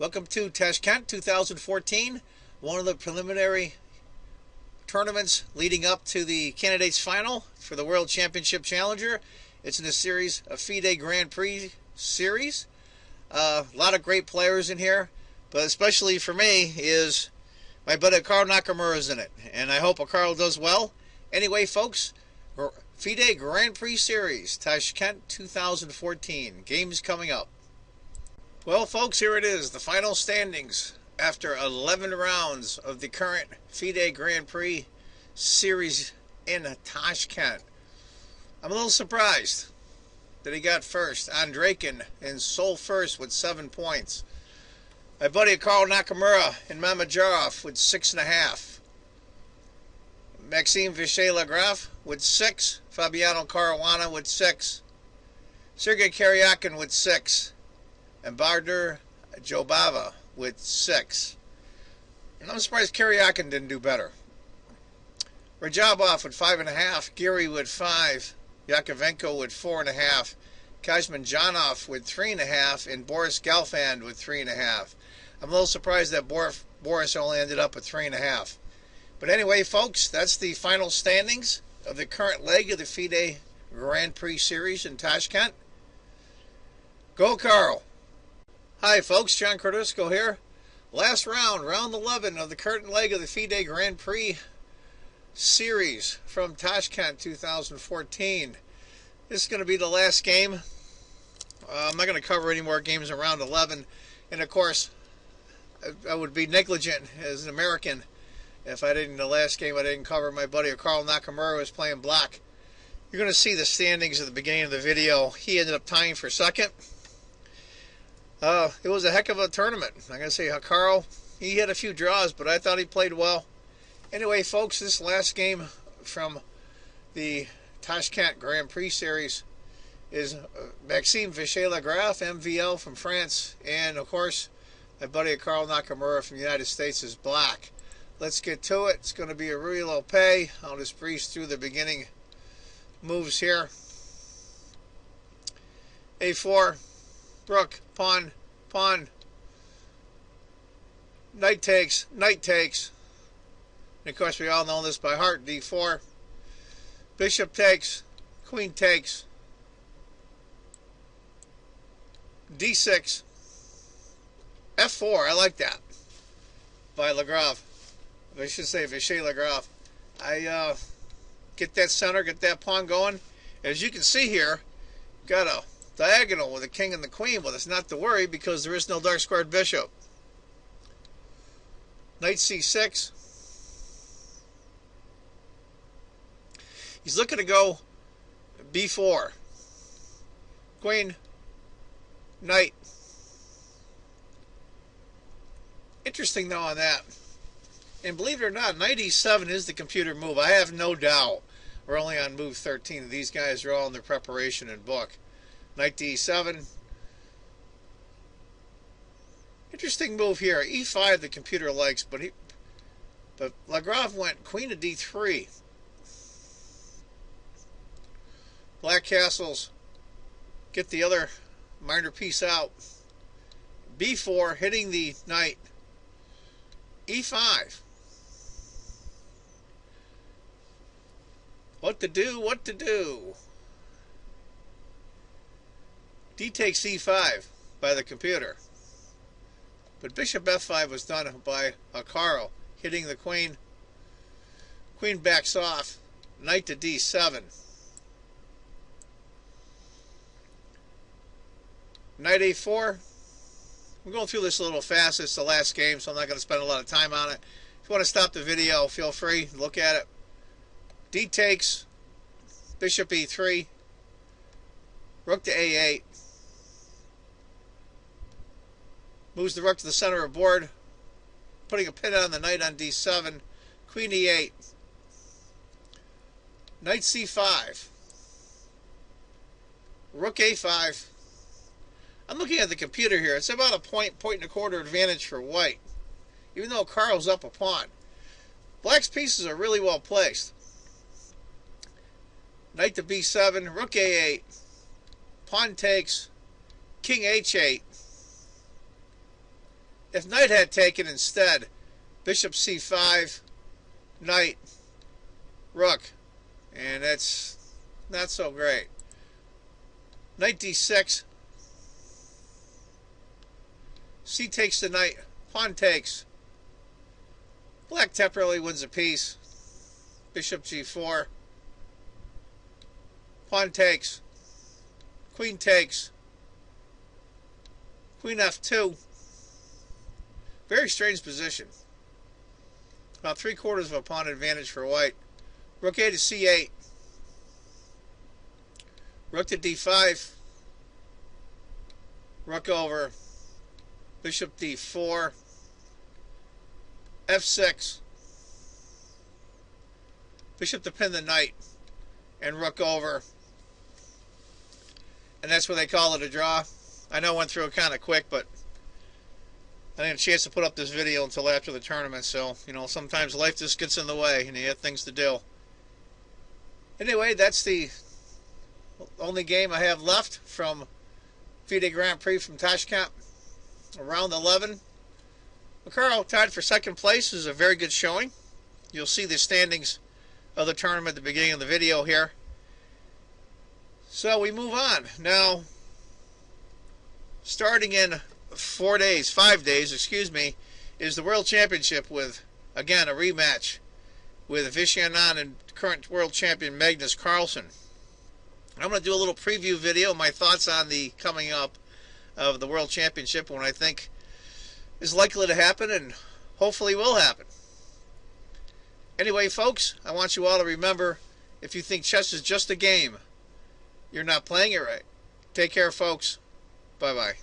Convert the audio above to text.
Welcome to Tashkent 2014, one of the preliminary tournaments leading up to the candidates final for the World Championship Challenger. It's in a series of FIDE Grand Prix series. A lot of great players in here, but especially for me is my buddy Carl Nakamura is in it, and I hope Carl does well. Anyway, folks, FIDE Grand Prix Series, Tashkent 2014. Games coming up. Well, folks, here it is, the final standings after 11 rounds of the current FIDE Grand Prix Series in Tashkent. I'm a little surprised that he got first. Andreken in sole first with 7 points. My buddy Carl Nakamura and Mamadjarov with 6.5. Maxime Vachier-LaGrave with 6. Fabiano Caruana with 6. Sergei Karyakin with 6. And Barder Jobava with 6. And I'm surprised Karyakin didn't do better. Rajabov with 5.5. Giri with 5. Yakovenko with 4.5. Kazmanjanov with 3.5. And Boris Galfand with 3.5. I'm a little surprised that Boris only ended up with 3.5. But anyway, folks, that's the final standings of the current leg of the FIDE Grand Prix Series in Tashkent. Go, Carl! Hi folks, John Cordisco here. Last round, round 11 of the current leg of the FIDE Grand Prix Series from Tashkent 2014. This is going to be the last game. I'm not going to cover any more games in round 11. And of course, I would be negligent as an American if I didn't, the last game I didn't cover. My buddy Carl Nakamura was playing black. You're going to see the standings at the beginning of the video. He ended up tying for second. It was a heck of a tournament. I'm going to say Carl, he had a few draws, but I thought he played well. Anyway, folks, this last game from the Tashkent Grand Prix Series is Maxime Vachier-LaGrave, MVL from France, and of course, my buddy Carl Nakamura from the United States is black. Let's get to it. It's going to be a real pay. I'll just breeze through the beginning moves here. A4. Rook, pawn, pawn. Knight takes, knight takes. And of course we all know this by heart. D4. Bishop takes, queen takes. D6. F4, I like that. By LaGrave. I should say Vachier-LaGrave. I get that center, get that pawn going. As you can see here, got a diagonal with the king and the queen. Well, it's not to worry because there is no dark squared bishop. Knight C6. He's looking to go B4. Queen, knight. Interesting though on that. And believe it or not, Knight E7 is the computer move. I have no doubt. We're only on move 13. These guys are all in their preparation and book. Knight to E7. Interesting move here. E5 the computer likes, but LaGrave went queen to D3. Black castles. Get the other minor piece out. B4 hitting the knight. E5. What to do? What to do? D takes E5 by the computer. But bishop F5 was done by Carl, hitting the queen. Queen backs off. Knight to D7. Knight A4. I'm going through this a little fast. It's the last game, so I'm not going to spend a lot of time on it. If you want to stop the video, feel free. Look at it. D takes. Bishop E3. Rook to A8. Moves the rook to the center of the board, putting a pin on the knight on D7. Queen E8. Knight C5. Rook A5. I'm looking at the computer here. It's about a point and a quarter advantage for white, even though Carl's up a pawn. Black's pieces are really well placed. Knight to B7, Rook A8, pawn takes, King H8, if knight had taken instead, bishop c5, knight, rook, and that's not so great. Knight d6, c takes the knight, pawn takes. Black temporarily wins a piece. Bishop g4, pawn takes, queen takes, queen f2. Very strange position. About 3/4 of a pawn advantage for white. Rook a to c8, rook to d5, rook over, bishop d4, f6, bishop to pin the knight, and rook over. And that's what they call it, a draw. I know I went through it kind of quick, but I didn't have a chance to put up this video until after the tournament, so, you know, sometimes life just gets in the way and you have things to do. Anyway, that's the only game I have left from FIDE Grand Prix from Tashkent, round 11. Nakamura tied for second place is a very good showing. You'll see the standings of the tournament at the beginning of the video here. So we move on. Now, starting in 5 days, excuse me, is the World Championship with, again, a rematch with Vachier-LaGrave and current world champion Magnus Carlsen. I'm going to do a little preview video, my thoughts on the coming up of the World Championship, when I think is likely to happen and hopefully will happen. Anyway, folks, I want you all to remember, if you think chess is just a game, you're not playing it right. Take care, folks. Bye-bye.